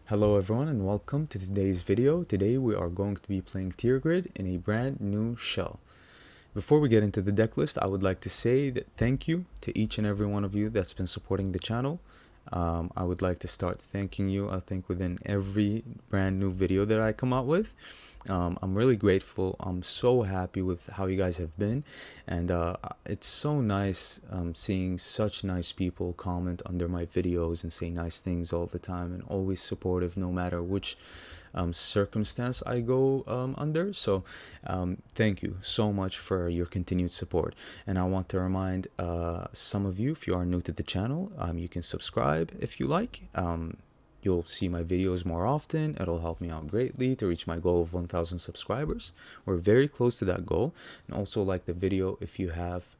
Hello everyone and welcome to today's video. Today we are going to be playing Tergrid in a brand new shell. Before we get into the deck list, I would like to say that thank you to each and every one of you that's been supporting the channel. I would like to start thanking you, I think, within every brand new video that I come out with. I'm really grateful. I'm so happy with how you guys have been, and it's so nice seeing such nice people comment under my videos and say nice things all the time and always supportive no matter which circumstance I go under. So thank you so much for your continued support. And I want to remind some of you, if you are new to the channel, you can subscribe if you like. You'll see my videos more often. It'll help me out greatly to reach my goal of 1,000 subscribers. We're very close to that goal. And also like the video if you have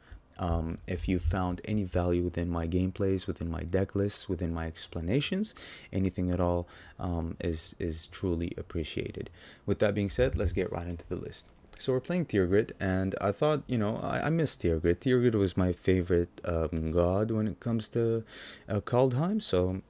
if you found any value within my gameplays, within my deck lists, within my explanations, anything at all is truly appreciated. With that being said, let's get right into the list. So we're playing Tergrid, and I thought, I miss Tergrid. Tergrid was my favorite god when it comes to Kaldheim, so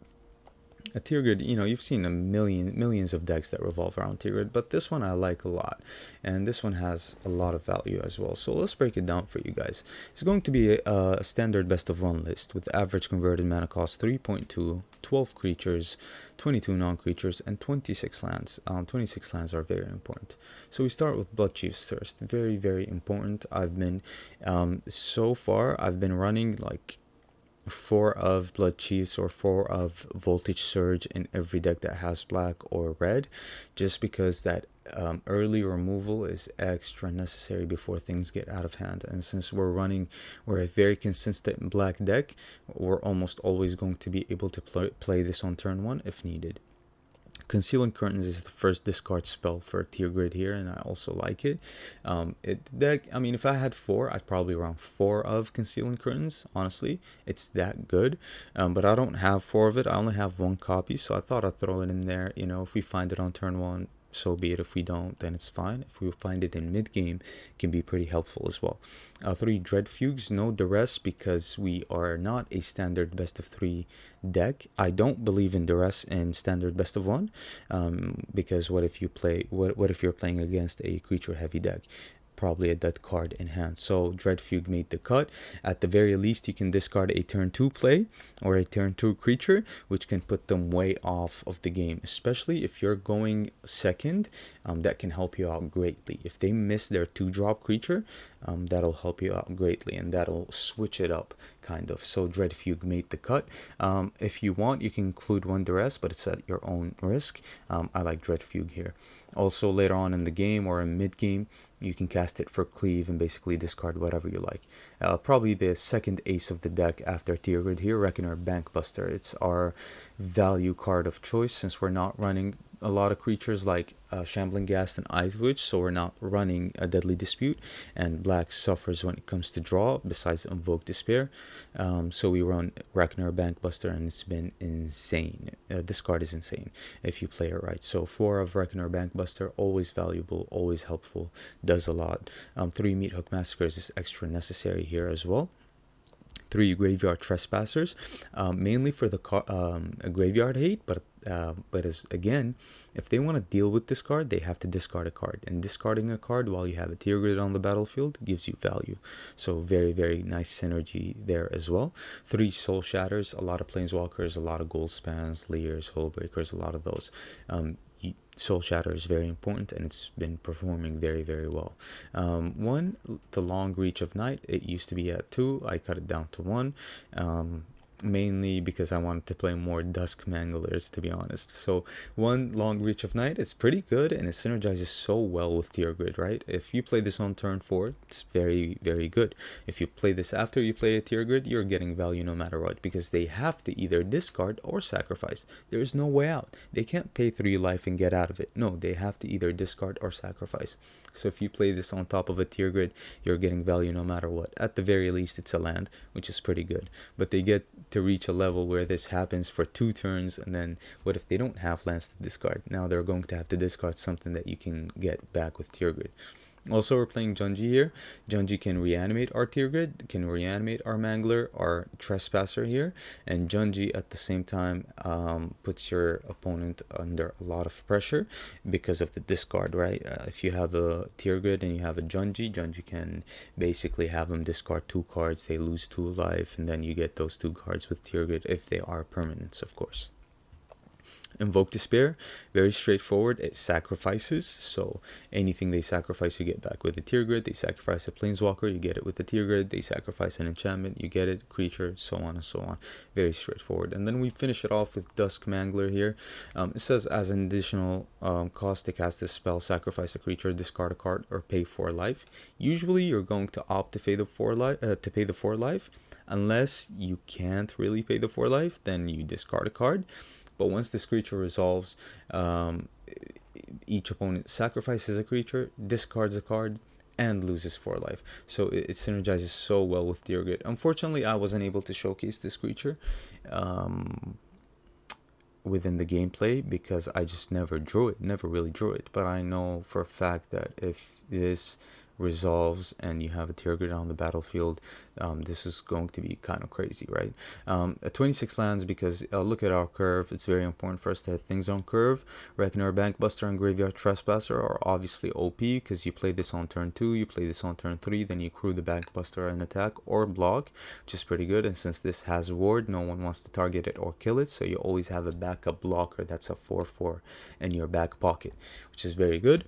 a Tergrid, you've seen millions of decks that revolve around Tergrid, but this one I like a lot, and this one has a lot of value as well. So let's break it down for you guys. It's going to be a standard best of one list with average converted mana cost 3.2, 12 creatures, 22 non-creatures, and 26 lands. 26 lands are very important. So we start with Blood Chiefs first. Very, very important. I've been, so far, I've been running like 4 of Blood Chiefs or 4 of Voltage Surge in every deck that has black or red, just because that early removal is extra necessary before things get out of hand. And since we're a very consistent black deck, we're almost always going to be able to play this on turn 1 if needed. Concealing Curtains is the first discard spell for Tergrid here, and I also like it. If I had 4, I'd probably run 4 of Concealing Curtains. Honestly, it's that good. But I don't have 4 of it. I only have 1 copy, so I thought I'd throw it in there. If we find it on turn 1, so be it. If we don't, then it's fine. If we find it in mid-game, it can be pretty helpful as well. 3 Dread Fugues, no duress, because we are not a standard best of 3 deck. I don't believe in duress in standard best of 1, because what if you're playing against a creature heavy deck? Probably a dead card in hand. So Dread Fugue made the cut. At the very least, you can discard a turn 2 play or a turn 2 creature, which can put them way off of the game, especially if you're going second. That can help you out greatly. If they miss their 2-drop creature, that'll help you out greatly, and that'll switch it up kind of. So Dread Fugue made the cut. If you want, you can include 1 duress, but it's at your own risk. I like Dread Fugue here. Also, later on in the game or in mid-game, you can cast it for Cleave and basically discard whatever you like. Probably the second ace of the deck after Tergrid here, Reckoner Bankbuster. It's our value card of choice since we're not running a lot of creatures like Shambling Ghast and Ice Witch, so we're not running a Deadly Dispute, and black suffers when it comes to draw besides Invoke Despair. So we run Reckoner Bankbuster, and it's been insane. This card is insane if you play it right. So 4 of Reckoner Bankbuster, always valuable, always helpful, does a lot. 3 Meathook Massacres is extra necessary here as well. 3 Graveyard Trespassers, mainly for the graveyard hate, but as again, if they want to deal with this card, they have to discard a card, and discarding a card while you have a Tergrid on the battlefield gives you value. So very, very nice synergy there as well. 3 Soul Shatters, a lot of Planeswalkers, a lot of Gold Spans, Leers, Hullbreakers, a lot of those. Soul Shatter is very important, and it's been performing very, very well. 1, the Long Reach of Night. It used to be at 2. I cut it down to 1. Mainly because I wanted to play more Dusk Manglers, to be honest. So 1 Long Reach of Night, it's pretty good, and it synergizes so well with Tergrid, right? If you play this on turn 4, it's very, very good. If you play this after you play a Tergrid, you're getting value no matter what, because they have to either discard or sacrifice. There is no way out. They can't pay 3 life and get out of it. No, they have to either discard or sacrifice. So if you play this on top of a Tergrid, you're getting value no matter what. At the very least, it's a land, which is pretty good. But they get to reach a level where this happens for 2 turns, and then what if they don't have lands to discard? Now they're going to have to discard something that you can get back with Tergrid. Also, we're playing Junji here. Junji can reanimate our Tergrid, can reanimate our Mangler, our Trespasser here, and Junji at the same time puts your opponent under a lot of pressure because of the discard, right? If you have a Tergrid and you have a Junji, Junji can basically have them discard 2 cards, they lose 2 life, and then you get those 2 cards with Tergrid if they are permanents, of course. Invoke Despair, very straightforward. It sacrifices, so anything they sacrifice you get back with the Tergrid. They sacrifice a Planeswalker, you get it with the Tergrid. They sacrifice an enchantment, you get it, creature, so on and so on. Very straightforward. And then we finish it off with Dusk Mangler here. It says as an additional cost to cast this spell, sacrifice a creature, discard a card, or pay 4 life. Usually you're going to opt to pay the 4 life, unless you can't really pay the 4 life, then you discard a card. But once this creature resolves, each opponent sacrifices a creature, discards a card, and loses 4 life. So it synergizes so well with Tergrid. Unfortunately, I wasn't able to showcase this creature within the gameplay because I just never really drew it. But I know for a fact that if this resolves and you have a Tergrid on the battlefield, this is going to be kind of crazy, right? At 26 lands, because look at our curve. It's very important for us to hit things on curve. Reckoner, Bankbuster, and Graveyard Trespasser are obviously OP because you play this on turn 2, you play this on turn 3, then you crew the Bankbuster and attack or block, which is pretty good. And since this has ward, no one wants to target it or kill it, so you always have a backup blocker that's a 4/4 in your back pocket, which is very good.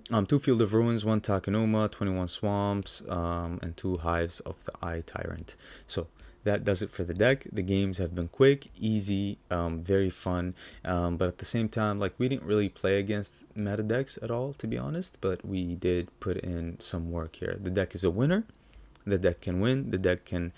2 Field of Ruins, 1 Takenuma, 21 Swamps, and 2 Hives of the Eye Tyrant. So that does it for the deck. The games have been quick, easy, very fun, but at the same time, like, we didn't really play against meta decks at all, to be honest, but we did put in some work here. The deck is a winner. The deck can win. The deck can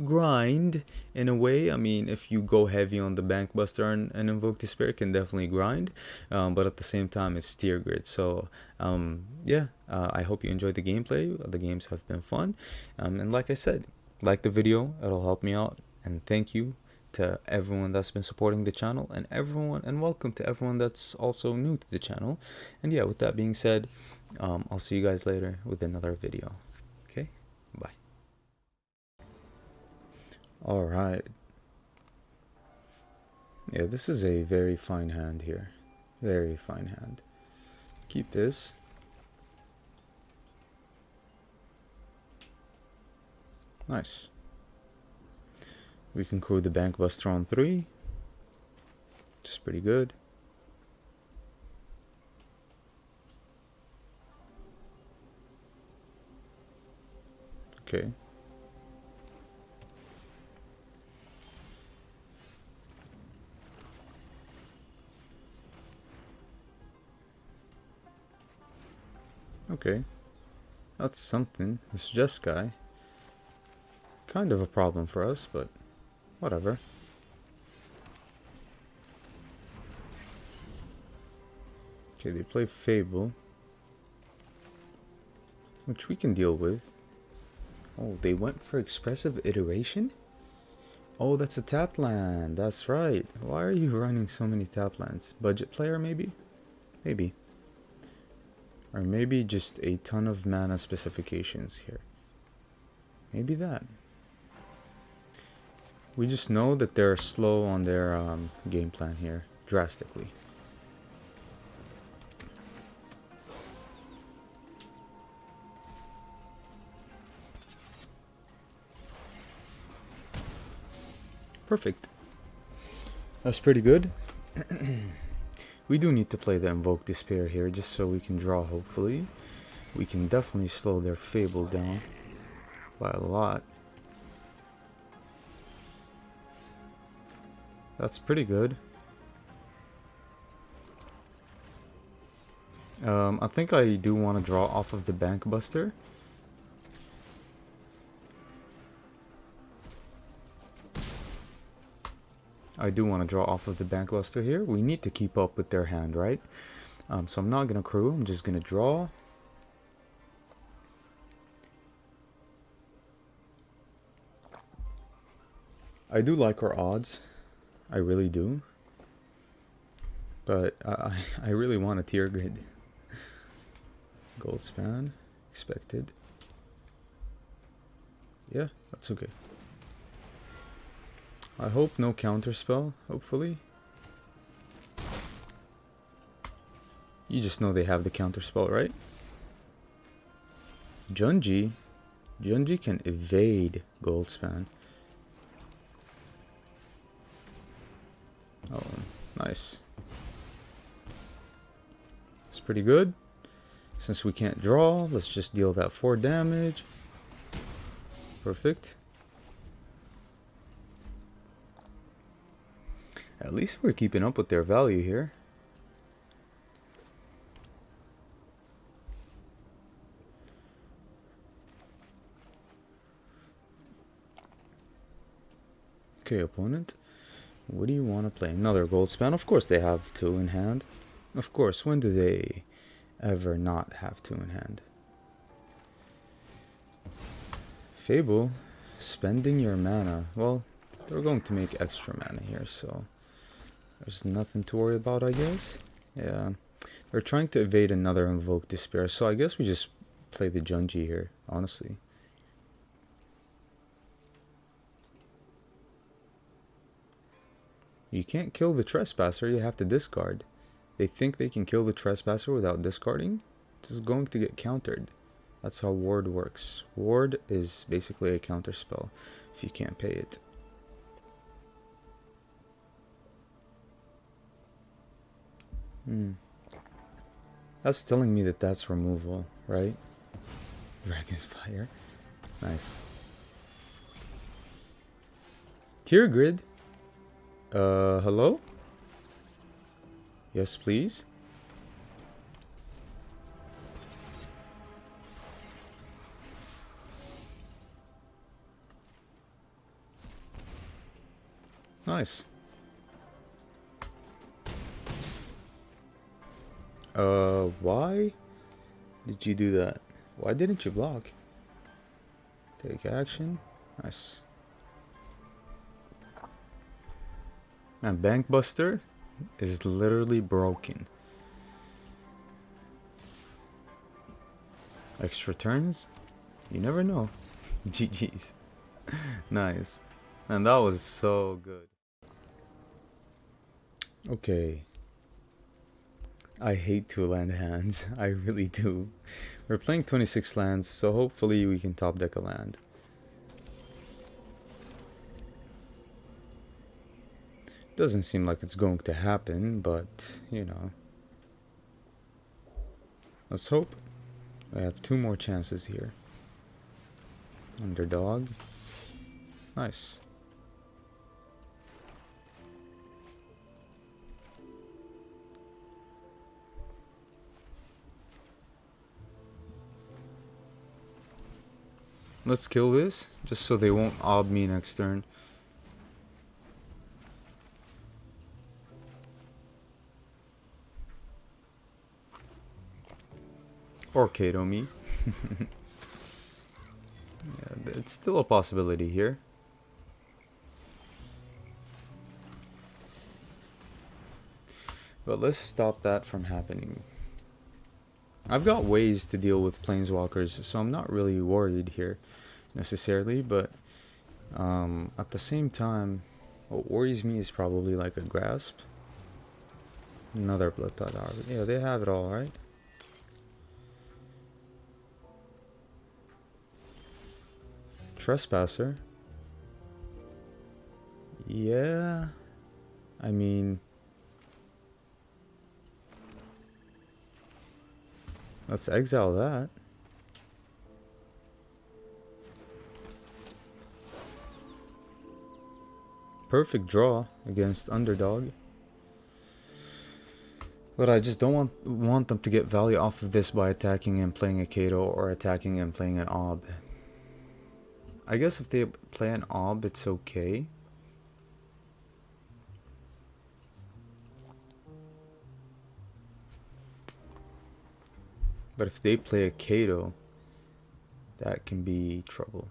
grind in a way. I mean, if you go heavy on the Bankbuster and Invoke Despair, can definitely grind, but at the same time it's Tergrid. So I hope you enjoyed the gameplay. The games have been fun, and like I said, like the video, it'll help me out. And thank you to everyone that's been supporting the channel, and welcome to everyone that's also new to the channel. And yeah, with that being said, I'll see you guys later with another video. Okay, bye. All right. Yeah, this is a very fine hand here. Very fine hand. Keep this. Nice. We can crew the Bankbuster on 3. Which is pretty good. Okay. Okay, that's something. This Just guy, kind of a problem for us, but whatever. Okay, they play Fable, which we can deal with. Oh, they went for Expressive Iteration? Oh, that's a tap land. That's right. Why are you running so many tap lands? Budget player, maybe? Maybe. Or maybe just a ton of mana specifications here. Maybe that. We just know that they're slow on their game plan here, drastically. Perfect. That's pretty good. We do need to play the Invoke Despair here, just so we can draw, hopefully. We can definitely slow their Fable down by a lot. That's pretty good. I think I do want to draw off of the Bankbuster. I do want to draw off of the Bankbuster here. We need to keep up with their hand, right? So I'm not going to crew. I'm just going to draw. I do like our odds. I really do. But I really want a Tergrid. Gold span. Expected. Yeah, that's okay. I hope no counter spell, hopefully. You just know they have the counter spell, right? Junji. Junji can evade gold span. Oh, nice. It's pretty good. Since we can't draw, let's just deal that 4 damage. Perfect. At least we're keeping up with their value here. Okay, opponent. What do you want to play? Another gold span? Of course they have 2 in hand. Of course, when do they ever not have 2 in hand? Fable, spending your mana. Well, they're going to make extra mana here, so there's nothing to worry about, I guess. Yeah, they're trying to evade another Invoke Despair, so I guess we just play the Junji here, honestly. You can't kill the Trespasser, you have to discard. They think they can kill the Trespasser without discarding? This is going to get countered. That's how Ward works. Ward is basically a counter spell if you can't pay it. That's telling me that that's removal, right? Dragon's Fire. Nice. Tergrid. Hello? Yes, please. Nice. Why did you do that? Why didn't you block? Take action. Nice. And Bankbuster is literally broken. Extra turns? You never know. GG's. Nice. And that was so good. Okay. I hate 2-land hands. I really do. We're playing 26 lands, so hopefully we can top deck a land. Doesn't seem like it's going to happen, but, you know. Let's hope. I have 2 more chances here. Underdog. Nice. Let's kill this, just so they won't ob me next turn. Or Kato me. Yeah, it's still a possibility here. But let's stop that from happening. I've got ways to deal with planeswalkers, so I'm not really worried here necessarily, but at the same time, what worries me is probably like a grasp. Another Blood Tide Arbor. Yeah, they have it all, right? Trespasser. Yeah, I mean, let's exile that. Perfect draw against underdog. But I just don't want them to get value off of this by attacking and playing a Kato or attacking and playing an Ob. I guess if they play an Ob, it's okay. But if they play a Kato, that can be trouble.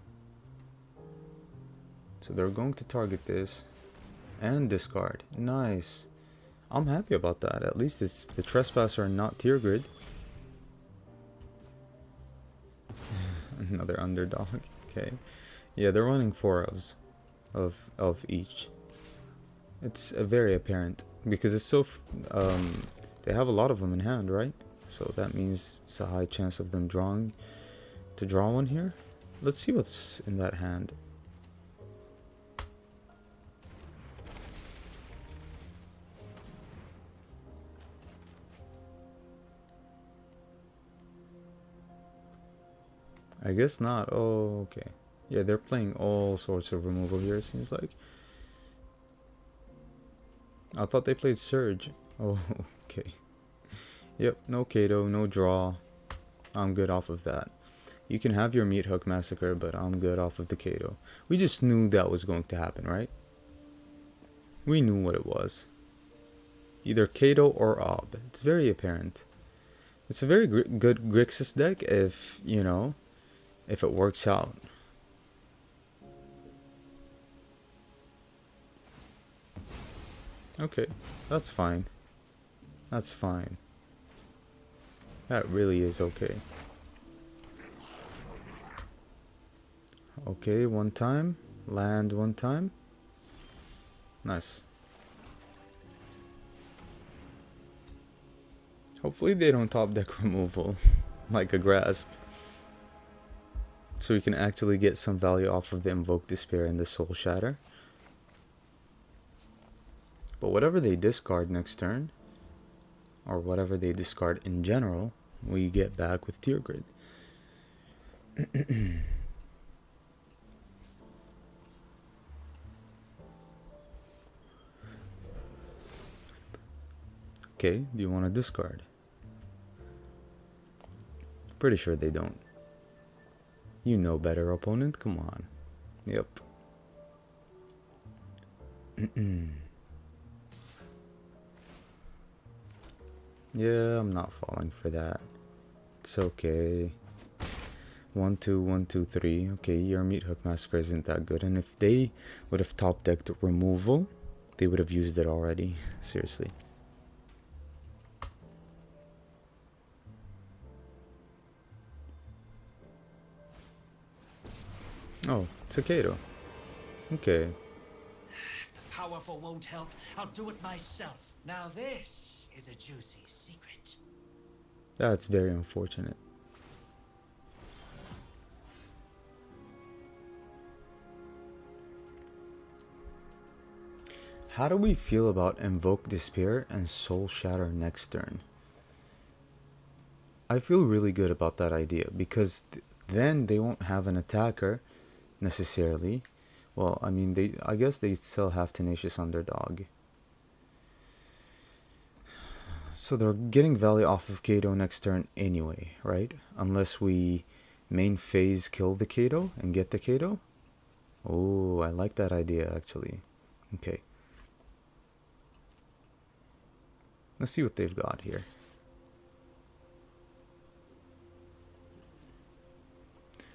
So they're going to target this and discard. Nice. I'm happy about that. At least it's the Trespasser and not Tergrid. Another underdog. Okay. Yeah, they're running 4 of each. It's very apparent because it's so they have a lot of them in hand, right? So that means it's a high chance of them drawing to draw one here. Let's see what's in that hand. I guess not. Oh, okay. Yeah, they're playing all sorts of removal here, it seems like. I thought they played Surge. Oh, okay. Yep, no Kato, no draw. I'm good off of that. You can have your Meat Hook Massacre, but I'm good off of the Kato. We just knew that was going to happen, right? We knew what it was. Either Kato or Ob. It's very apparent. It's a very good Grixis deck if, you know, if it works out. Okay, that's fine. That's fine. That really is okay. Okay, one time. Land one time. Nice. Hopefully they don't top deck removal like a Grasp. So we can actually get some value off of the Invoke Despair and the Soul Shatter. But whatever they discard next turn, or whatever they discard in general, we get back with Tergrid. Okay, do you want to discard? Pretty sure they don't. You know better, opponent. Come on. Yep. Yeah, I'm not falling for that. It's okay. 1, 2, 1, 2, 3. Okay, your Meat Hook Massacre isn't that good. And if they would have top decked removal, they would have used it already. Seriously. Oh, it's a Kato. Okay. If the powerful won't help, I'll do it myself. Now this is a juicy secret. That's very unfortunate. How do we feel about Invoke Despair and Soul Shatter next turn? I feel really good about that idea because then they won't have an attacker necessarily. Well, I mean, I guess they still have Tenacious Underdog. So they're getting value off of Kato next turn anyway, right? Unless we main phase kill the Kato and get the Kato. Oh, I like that idea actually. Okay. Let's see what they've got here.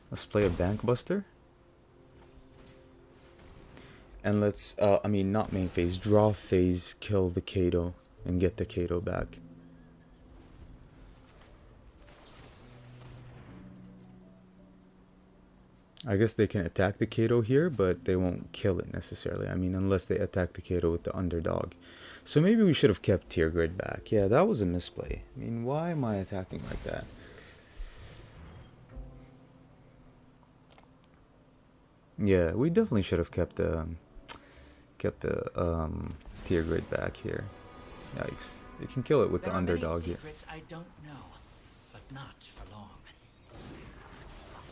Let's play a Bank Buster. And let's, I mean, not main phase, draw phase, kill the Kato, and get the Kato back. I guess they can attack the Kato here, but they won't kill it necessarily. I mean, unless they attack the Kato with the underdog. So maybe we should have kept Tergrid back. Yeah, that was a misplay. I mean, why am I attacking like that? Yeah, we definitely should have kept the Tergrid back here. Yikes! They can kill it with the underdog here. I don't know, but not for long.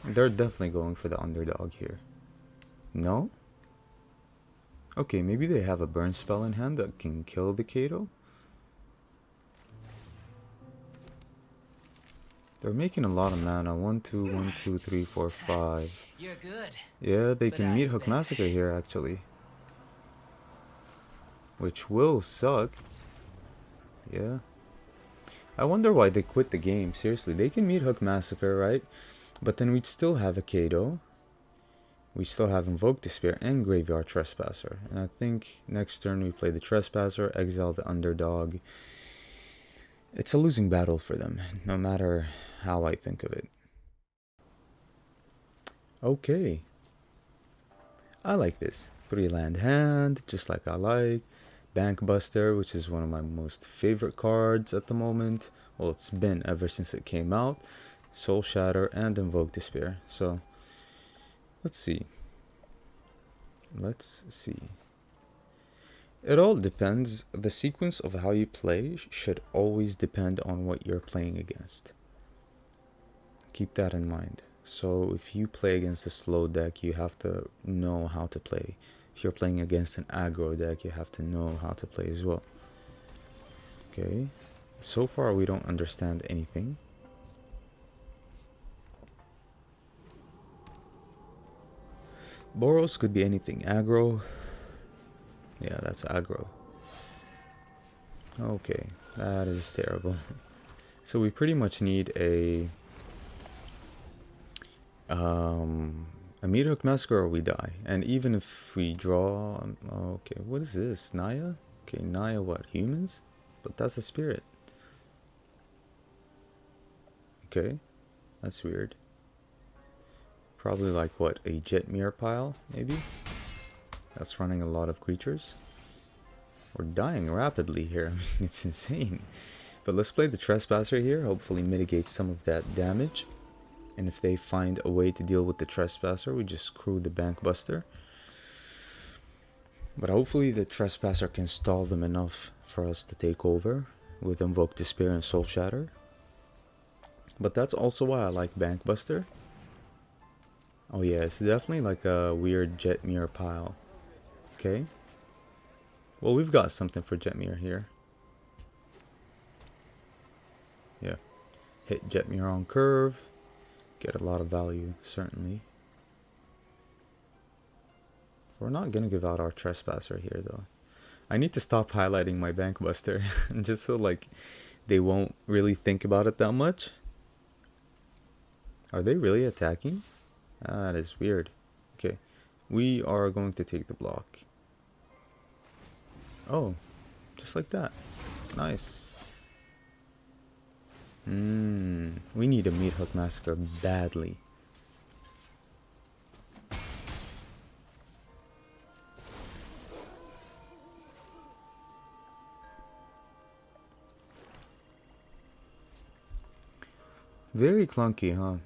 They're definitely going for the underdog here. No? Okay, maybe they have a burn spell in hand that can kill the Kato. They're making a lot of mana. 1, 2, 1, 2, 3, 4, 5. You're good. Yeah, they can Meat Hook Massacre here actually. Which will suck. Yeah. I wonder why they quit the game. Seriously, they can Meat Hook Massacre, right? But then we'd still have a Kato. We still have Invoke Despair and Graveyard Trespasser. And I think next turn we play the Trespasser, exile the underdog. It's a losing battle for them, no matter how I think of it. Okay. I like this. 3-land hand, just like I like. Bank Buster, which is one of my most favorite cards at the moment. Well, it's been ever since it came out. Soul Shatter and Invoke Despair. So, let's see. Let's see. It all depends. The sequence of how you play should always depend on what you're playing against. Keep that in mind. So if you play against a slow deck, you have to know how to play. If you're playing against an aggro deck, you have to know how to play as well. Okay. So far we don't understand anything. Boros could be anything. Aggro. Yeah, that's aggro. Okay, that is terrible. So we pretty much need a Meathook Massacre or we die. And even if we draw... Okay, what is this? Naya? Okay, Naya what? Humans? But that's a spirit. Okay, that's weird. Probably like what? A Jetmir pile, maybe? That's running a lot of creatures. We're dying rapidly here. I mean, it's insane. But let's play the Trespasser here. Hopefully mitigate some of that damage. And if they find a way to deal with the Trespasser, we just screw the Bank Buster. But hopefully the Trespasser can stall them enough for us to take over with Invoke Despair and Soul Shatter. But that's also why I like Bank Buster. Oh yeah, it's definitely like a weird Jetmir pile. Okay. Well, we've got something for Jetmir here. Yeah. Hit Jetmir on curve. Get a lot of value, certainly. We're not gonna give out our Trespasser here, though. I need to stop highlighting my Bank Buster, just so, like, they won't really think about it that much. Are they really attacking? That is weird. Okay. We are going to take the block. Oh, just like that. Nice. We need a Meathook Massacre badly. Very clunky, huh?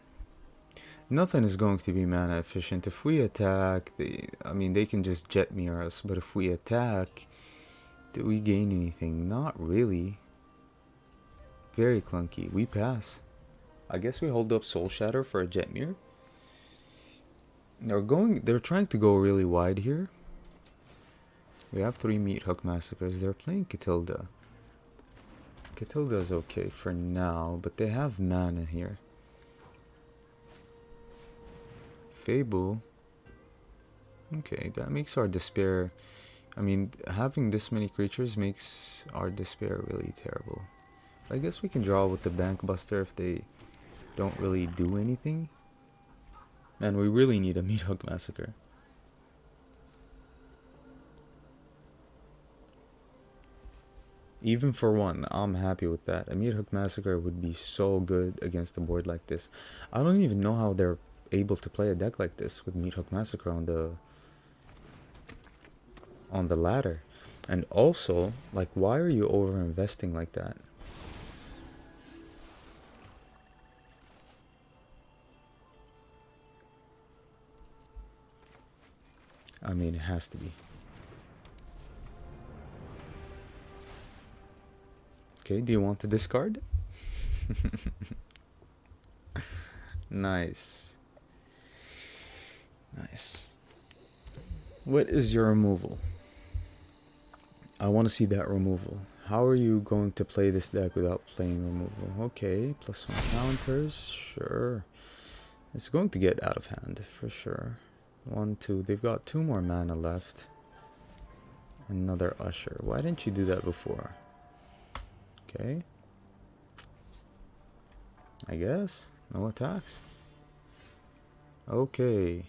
Nothing is going to be mana efficient. If we attack, they can just Jetmir us, but if we attack, do we gain anything? Not really. Very clunky. We pass. I guess we hold up Soul Shatter for a Jetmir. They're trying to go really wide here. We have 3 Meathook Massacres. They're playing Catilda. Catilda's okay for now, but they have mana here. Fable. Okay, that makes our despair... having this many creatures makes our despair really terrible. I guess we can draw with the Bank Buster if they don't really do anything. Man, we really need a Meathook Massacre. Even for one, I'm happy with that. A Meathook Massacre would be so good against a board like this. I don't even know how they're able to play a deck like this with Meathook Massacre on the ladder. And also, like, why are you over investing like that? It has to be. Okay, do you want to discard? Nice. Nice. What is your removal? I want to see that removal. How are you going to play this deck without playing removal? Okay, +1 counters, sure. It's going to get out of hand, for sure. 1, 2, they've got 2 more mana left. Another Usher. Why didn't you do that before? Okay. I guess. No attacks. Okay.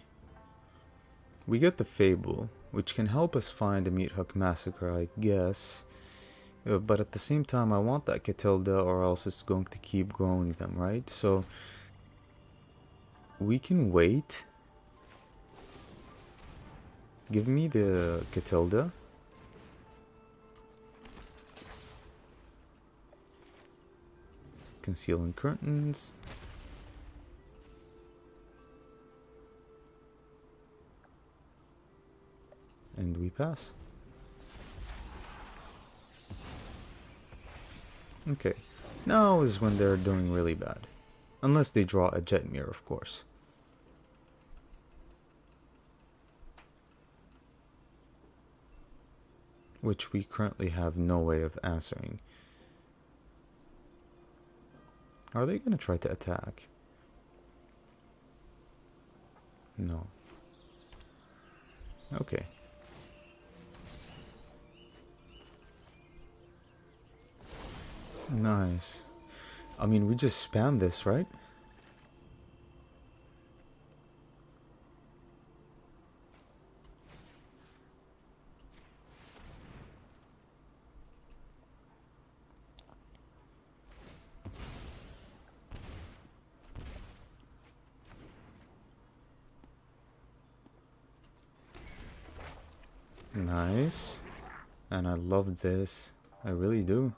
We get the Fable, which can help us find a Meathook Massacre, I guess. But at the same time, I want that Catilda, or else it's going to keep growing them, right? So we can wait Give me the Catilda. Concealing curtains. And we pass. Okay. Now is when they're doing really bad. Unless they draw a Jetmir, of course. Which we currently have no way of answering. Are they going to try to attack? No. Okay. Nice. I mean, we just spam this, right? Nice. And I love this. I really do.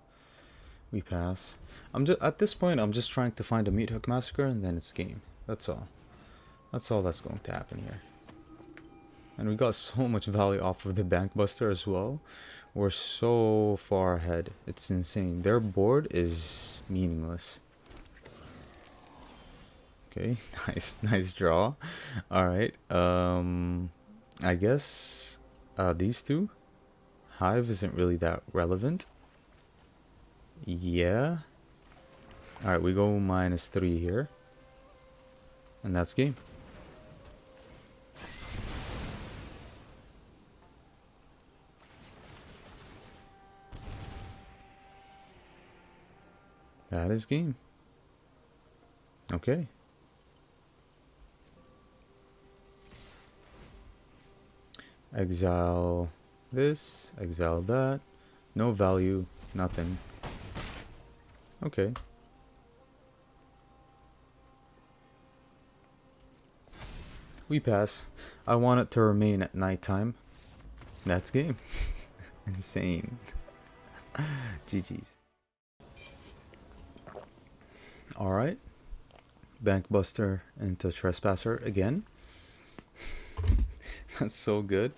We pass. I'm just at this point I'm just trying to find a Meat Hook Massacre and then it's game. That's all. That's all that's going to happen here. And we got so much value off of the Bank Buster as well. We're so far ahead. It's insane. Their board is meaningless. Okay, nice draw. Alright. I guess these two. Hive isn't really that relevant. Yeah. Alright, we go -3 here. And that's game. That is game. Okay. Exile this, exile that. No value, nothing. Okay. We pass. I want it to remain at nighttime. That's game. Insane. GG's. Alright. Bankbuster into Trespasser again. That's so good.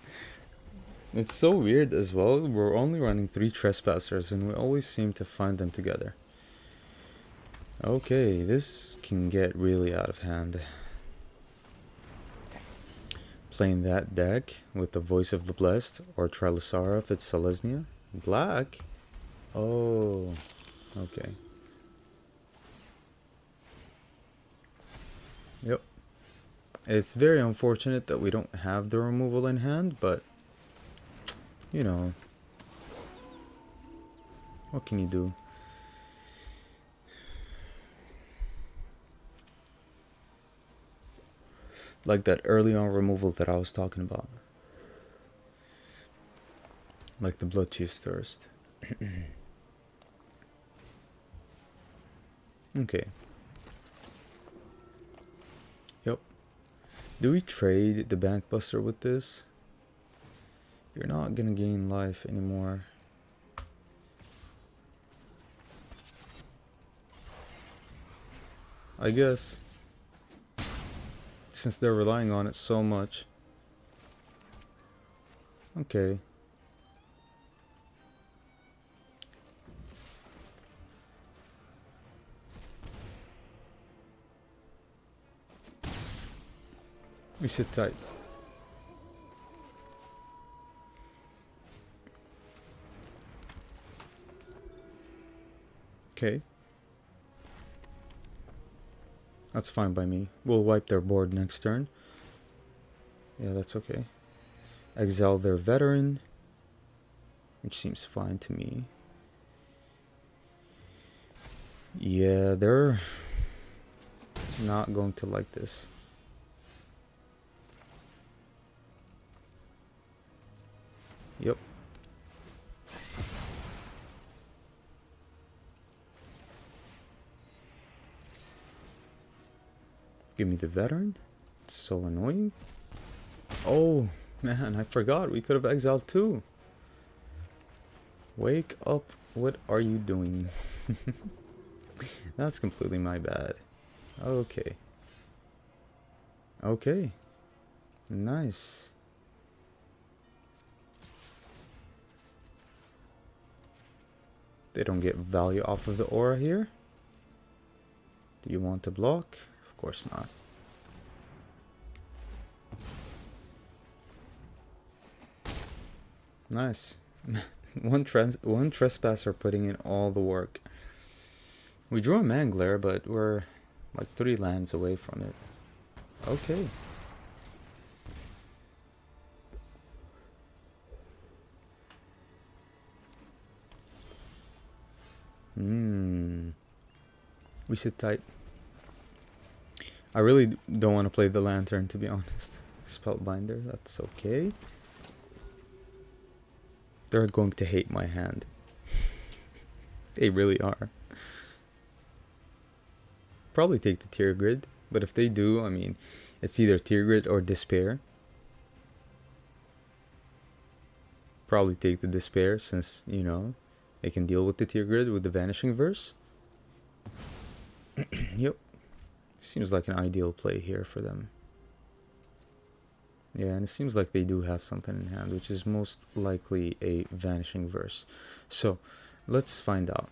It's so weird as well. We're only running 3 Trespassers and we always seem to find them together. Okay, this can get really out of hand. Playing that deck with the Voice of the Blessed or Trilasara if it's Selesnya. Black? Oh, okay. Yep. It's very unfortunate that we don't have the removal in hand, but you know, what can you do? Like that early on removal that I was talking about. Like the Blood Chief's Thirst. Okay. Yep. Do we trade the Bankbuster with this? You're not gonna gain life anymore. I guess. Since they're relying on it so much. Okay. We sit tight. Okay. That's fine by me. We'll wipe their board next turn. Yeah, that's okay. Exile their veteran, which seems fine to me. Yeah, they're not going to like this. Yep. Give me the veteran. It's so annoying. Oh, Man, I forgot. We could have exiled too. Wake up. What are you doing? That's completely my bad. Okay. Okay. Nice. They don't get value off of the aura here. Do you want to block? Of course not. Nice. one trespasser putting in all the work. We drew a Mangler, but we're like 3 lands away from it. Okay. We sit tight. I really don't want to play the Lantern, to be honest. Spellbinder, that's okay. They're going to hate my hand. They really are. Probably take the Tergrid, but if they do, I mean, it's either Tergrid or Despair. Probably take the Despair since, you know, they can deal with the Tergrid with the Vanishing Verse. Yep. Seems like an ideal play here for them. Yeah, and it seems like they do have something in hand, which is most likely a Vanishing Verse. So, let's find out.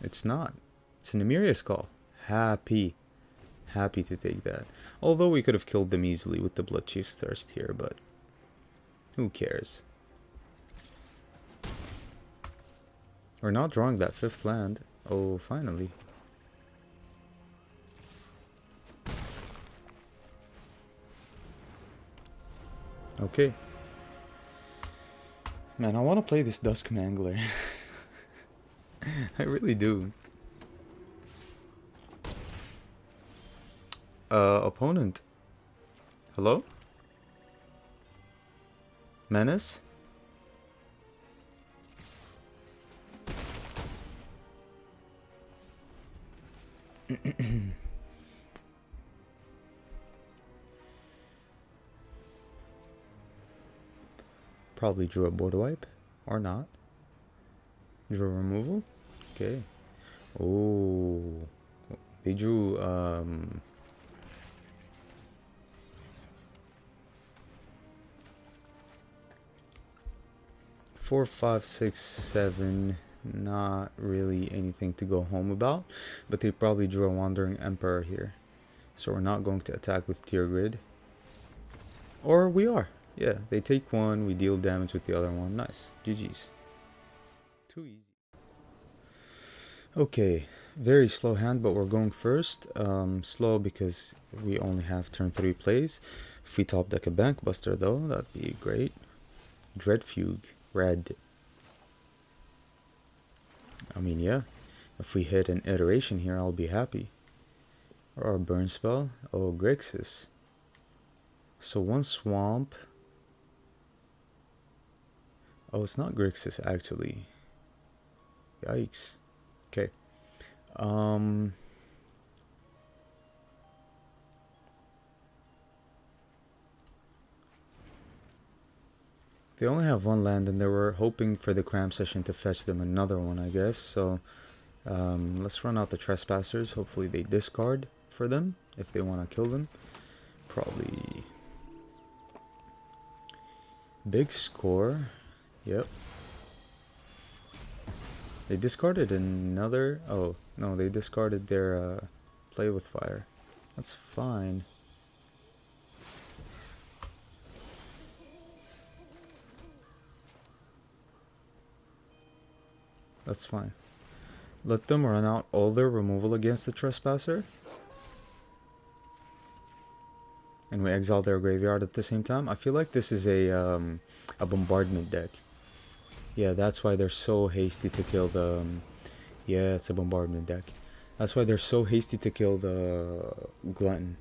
It's not. It's an Emerius Call. Happy to take that. Although we could have killed them easily with the Blood Chief's Thirst here, but who cares? We're not drawing that 5th land. Oh, finally. Okay. Man, I want to play this Dusk Mangler. I really do. Opponent. Hello? Menace? Probably drew a board wipe. Or not. Drew removal? Okay. Oh. They drew, 4, 5, 6, 7. Not really anything to go home about. But they probably drew a Wandering Emperor here. So we're not going to attack with Tergrid. Or we are. Yeah, they take one, we deal damage with the other one. Nice. GG's. Too easy. Okay, very slow hand, but we're going first. Slow because we only have turn 3 plays. If we top deck a Bankbuster though, that'd be great. Dreadfugue, red. I mean, yeah. If we hit an iteration here, I'll be happy. Or a burn spell. Oh, Grixis. So 1 swamp. Oh, it's not Grixis actually. Yikes. Okay. They only have 1 land and they were hoping for the cram session to fetch them another one, I guess. So let's run out the Trespassers. Hopefully they discard for them if they want to kill them. Probably big score. Yep. They discarded another. Oh no, they discarded their play with fire. That's fine. That's fine. Let them run out all their removal against the Trespasser. And we exile their graveyard at the same time. I feel like this is a bombardment deck. Yeah, that's why they're so hasty to kill the... yeah, it's a bombardment deck. That's why they're so hasty to kill the Glutton.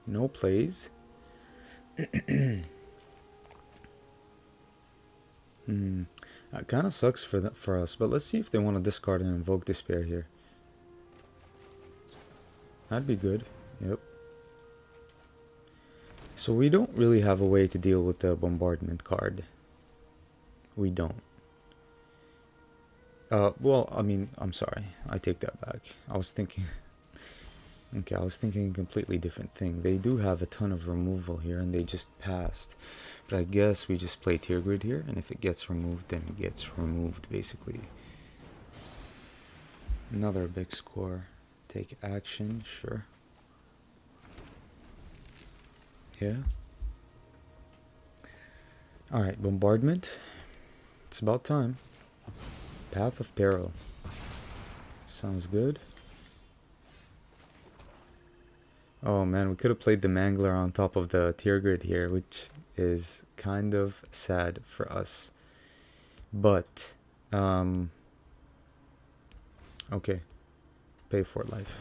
No plays. That kind of sucks for us, but let's see if they want to discard and invoke Despair here. That'd be good. Yep. So we don't really have a way to deal with the bombardment card. We don't. Well, I mean, I'm sorry. I take that back. I was thinking... Okay, I was thinking a completely different thing. They do have a ton of removal here, and they just passed. But I guess we just play Tergrid here, and if it gets removed, then it gets removed, basically. Another big score. Take action, sure. Yeah. Alright, bombardment. It's about time. Path of Peril. Sounds good. Oh man, we could have played the Mangler on top of the Tergrid here, which is kind of sad for us. But, okay. Pay for life.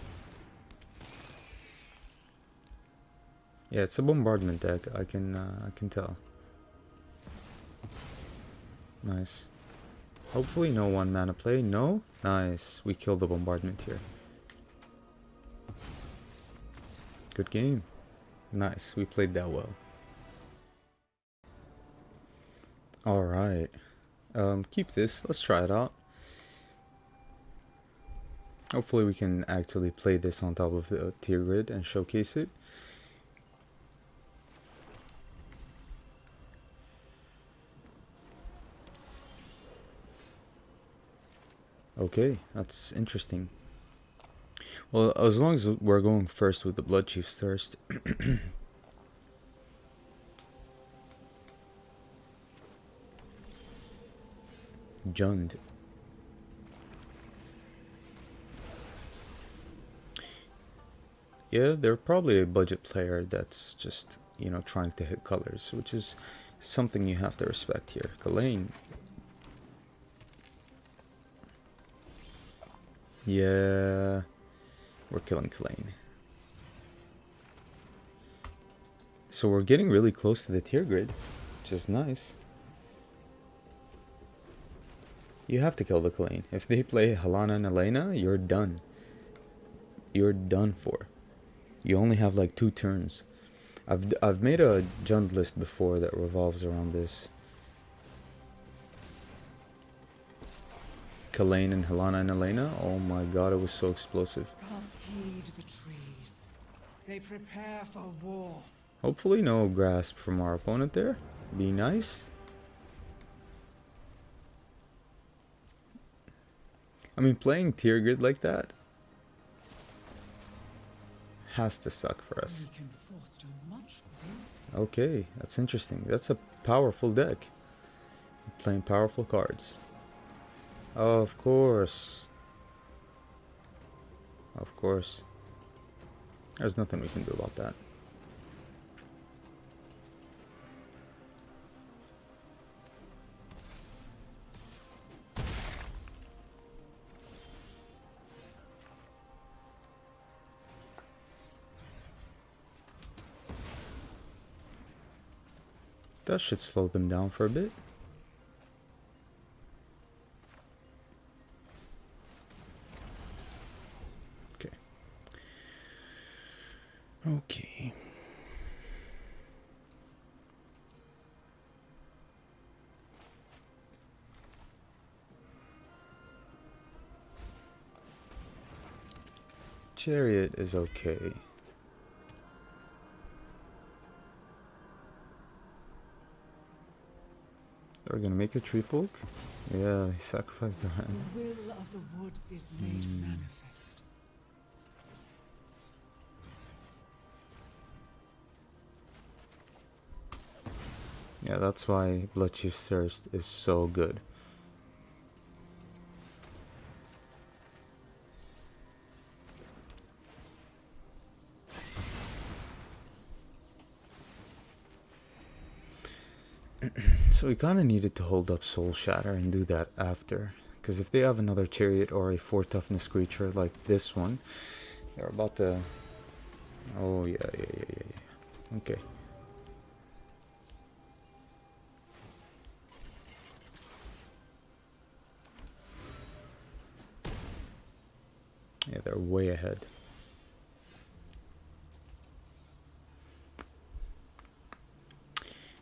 Yeah, it's a bombardment deck. I can tell. Nice. Hopefully no 1-mana play. No? Nice. We killed the bombardment here. Good game. Nice. We played that well. Alright. Keep this. Let's try it out. Hopefully we can actually play this on top of the Tergrid and showcase it. Okay, that's interesting. Well, as long as we're going first with the Blood Chief's Thirst. Jund. Yeah, they're probably a budget player that's just, you know, trying to hit colors, which is something you have to respect here. Kalane. Yeah, we're killing Kalane. So we're getting really close to the Tergrid, which is nice. You have to kill the Kalane. If they play Halana and Elena, you're done. You're done for. You only have like 2 turns. I've made a Jund list before that revolves around this. Kalane and Halana and Elena. Oh my god, it was so explosive. Come heed the trees. They prepare for war. Hopefully no grasp from our opponent there. Be nice. I mean, playing Tergrid like that has to suck for us. We can foster much growth. Okay, that's interesting. That's a powerful deck. Playing powerful cards. Of course. Of course. There's nothing we can do about that. That should slow them down for a bit. Okay. Okay. Chariot is okay. They're gonna make a tree folk? Yeah, they sacrificed their hand. The will of the woods is made manifest. Yeah, that's why Blood Chief's Thirst is so good. So we kind of needed to hold up Soul Shatter and do that after. Because if they have another Chariot or a 4 toughness creature like this one, they're about to... Oh, yeah. Okay. Yeah, they're way ahead.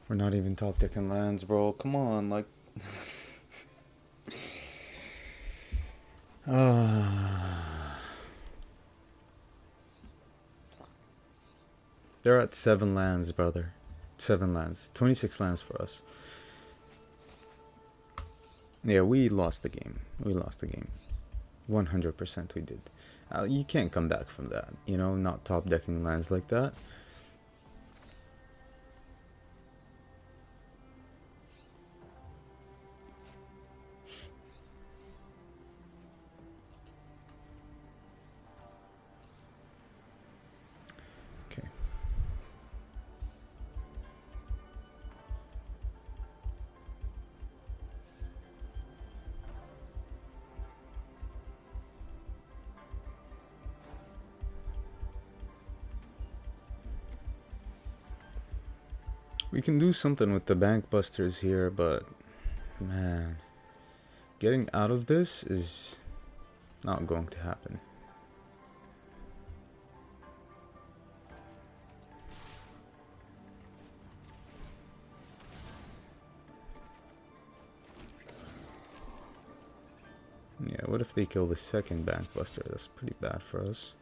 We're not even top decking lands, bro. Come on, like. They're at 7 lands, brother. 7 lands. 26 lands for us. Yeah, we lost the game. We lost the game. 100% we did. You can't come back from that, you know, not top decking lands like that. Okay. We can do something with the bank busters here, but man, getting out of this is not going to happen. Yeah, what if they kill the second bank buster? That's pretty bad for us.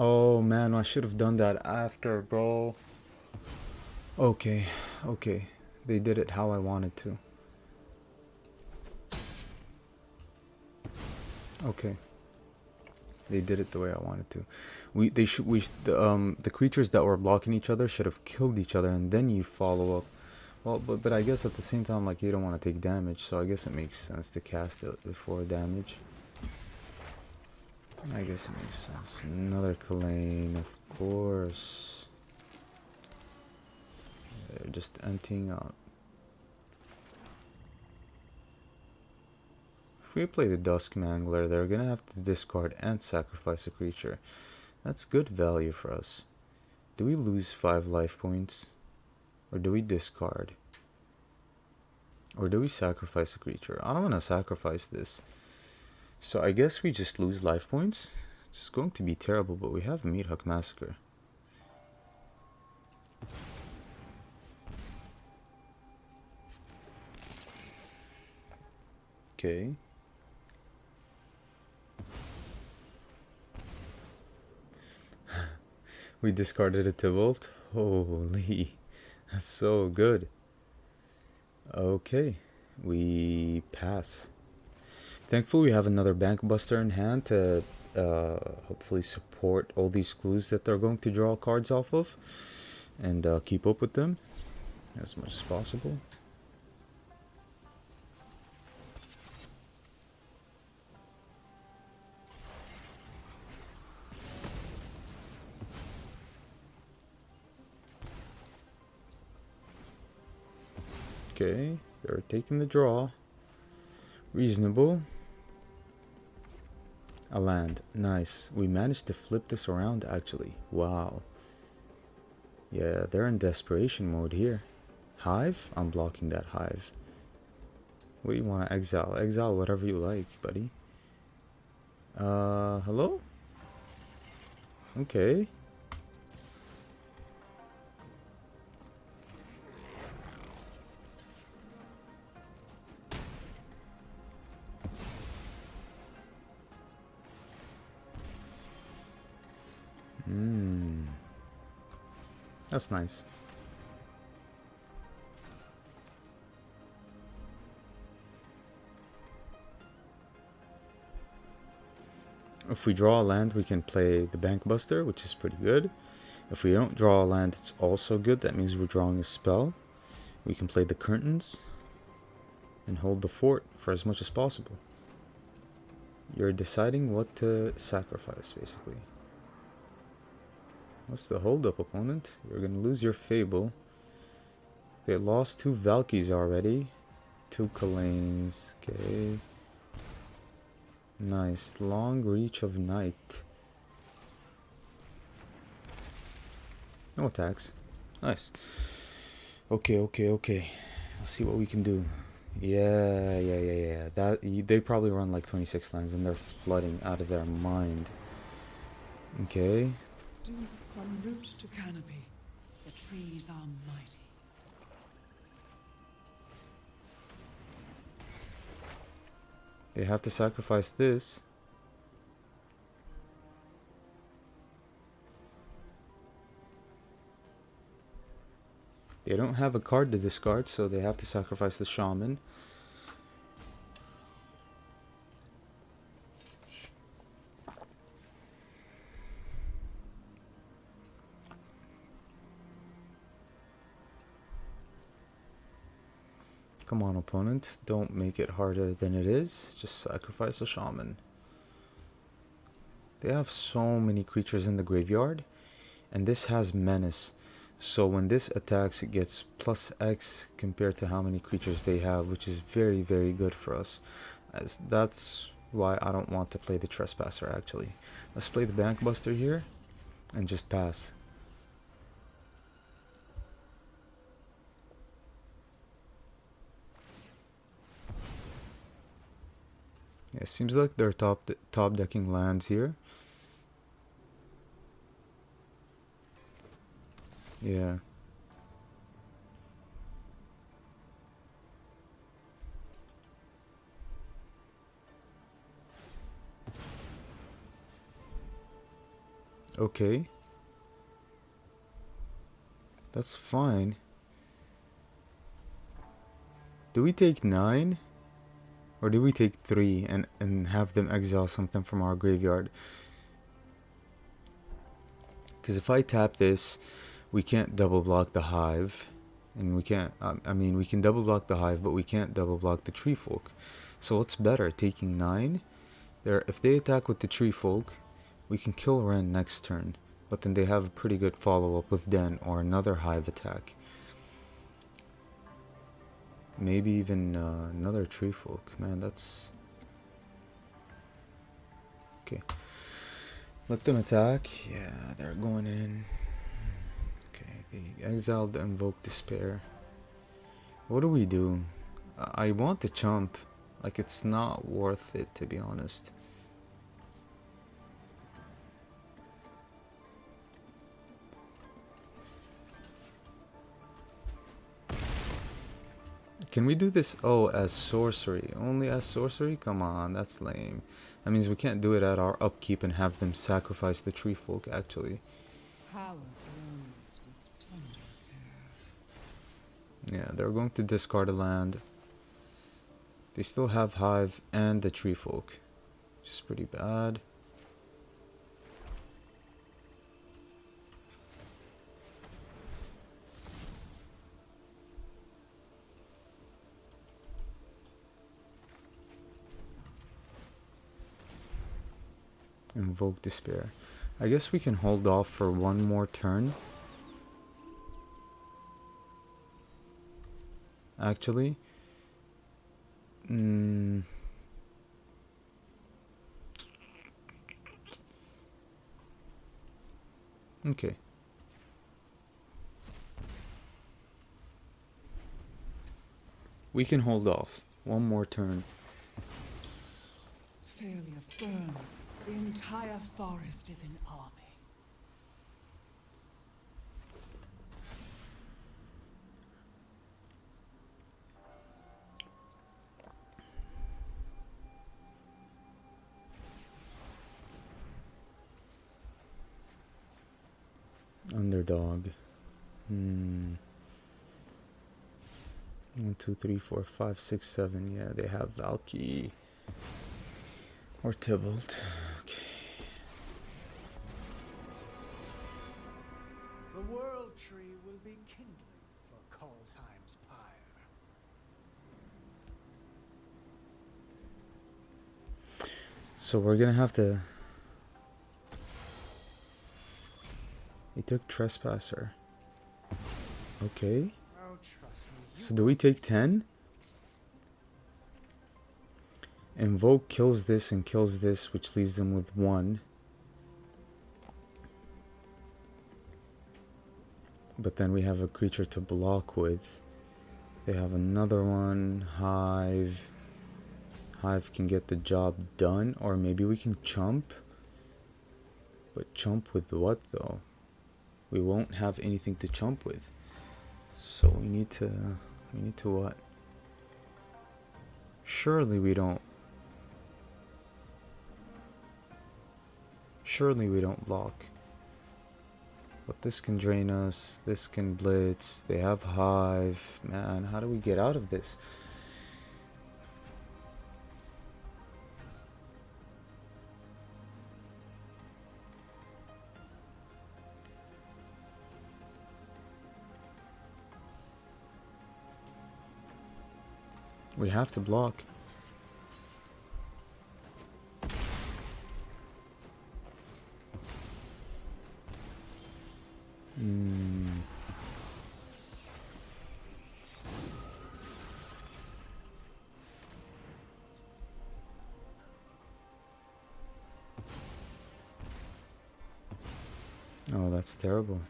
Oh man, I should have done that after, bro. Okay, okay. They did it how I wanted to. Okay. They did it the way I wanted to. The creatures that were blocking each other should have killed each other and then you follow up. Well, but I guess at the same time, like, you don't want to take damage, so I guess it makes sense to cast it before damage. I guess it makes sense. Another Kalane, of course. They're just emptying out. If we play the Dusk Mangler, they're gonna have to discard and sacrifice a creature. That's good value for us. Do we lose 5 life points? Or do we discard? Or do we sacrifice a creature? I don't want to sacrifice this. So I guess we just lose life points. It's going to be terrible, but we have Meathook Massacre. Okay. We discarded a Tybalt. Holy. That's so good. Okay. We pass. Thankfully, we have another Bank Buster in hand to hopefully support all these clues that they're going to draw cards off of. And keep up with them as much as possible. Okay, they're taking the draw. Reasonable. A land. Nice. We managed to flip this around actually. Wow. Yeah, they're in desperation mode here. Hive? I'm blocking that hive. What do you want to exile? Exile whatever you like, buddy. Hello? Okay. That's nice. If we draw a land, we can play the Bank Buster, which is pretty good. If we don't draw a land, it's also good. That means we're drawing a spell. We can play the Curtains and hold the fort for as much as possible. You're deciding what to sacrifice, basically. What's the hold-up, opponent? You're gonna lose your Fable. They lost 2 Valkyries already. 2 Kalanes. Okay. Nice. Long Reach of Night. No attacks. Nice. Okay. Let's see what we can do. Yeah. They probably run like 26 lands and they're flooding out of their mind. Okay. Deep from root to canopy, the trees are mighty. They have to sacrifice this. They don't have a card to discard, so they have to sacrifice the shaman. Come on, opponent. Don't make it harder than it is. Just sacrifice a shaman. They have so many creatures in the graveyard. And this has menace. So when this attacks, it gets plus X compared to how many creatures they have, which is very, very good for us. That's why I don't want to play the Trespasser, actually. Let's play the Bankbuster here and just pass. Yeah, it seems like they're top decking lands here. Yeah. Okay. That's fine. Do we take 9? Or do we take 3 and have them exile something from our graveyard? Because if I tap this, we can't double block the hive. And we can't, I mean, we can double block the hive, but we can't double block the tree folk. So what's better, taking 9? If they attack with the tree folk, we can kill Ren next turn. But then they have a pretty good follow-up with Den or another hive attack. Maybe even another tree folk. Man, that's... Okay. Let them attack. Yeah, they're going in. Okay, they exiled the Invoke Despair. What do we do? I want to chump. Like, it's not worth it, to be honest. Can we do this? Oh, as sorcery. Only as sorcery? Come on, that's lame. That means we can't do it at our upkeep and have them sacrifice the tree folk, actually. Power grows with tender care. Yeah, they're going to discard a land. They still have hive and the tree folk, which is pretty bad. Invoke Despair. I guess we can hold off for one more turn. Actually. Okay. We can hold off one more turn. Failure burn. The entire forest is in army. Underdog. 1, 2, 3, 4, 5, 6, 7. Yeah, they have Valky or Tybalt. Okay. The world tree will be kindling for Kaldheim's pyre. So we're gonna have to... He took Trespasser. Okay. Oh, trust me. So do we take 10? Invoke kills this and kills this, which leaves them with 1. But then we have a creature to block with. They have another one. Hive. Hive can get the job done. Or maybe we can chump. But chump with what though? We won't have anything to chump with. So we need to what? Surely we don't block. But this can drain us, this can blitz, they have hive. Man, how do we get out of this? We have to block. Oh, that's terrible.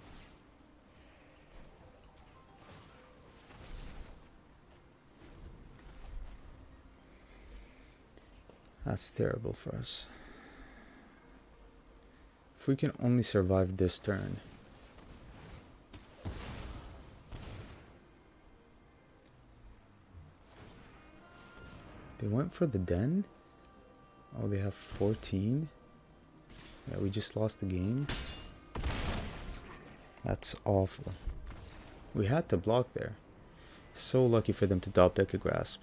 That's terrible for us. If we can only survive this turn. They went for the den? Oh, they have 14? Yeah, we just lost the game. That's awful. We had to block there. So lucky for them to top deck a grasp.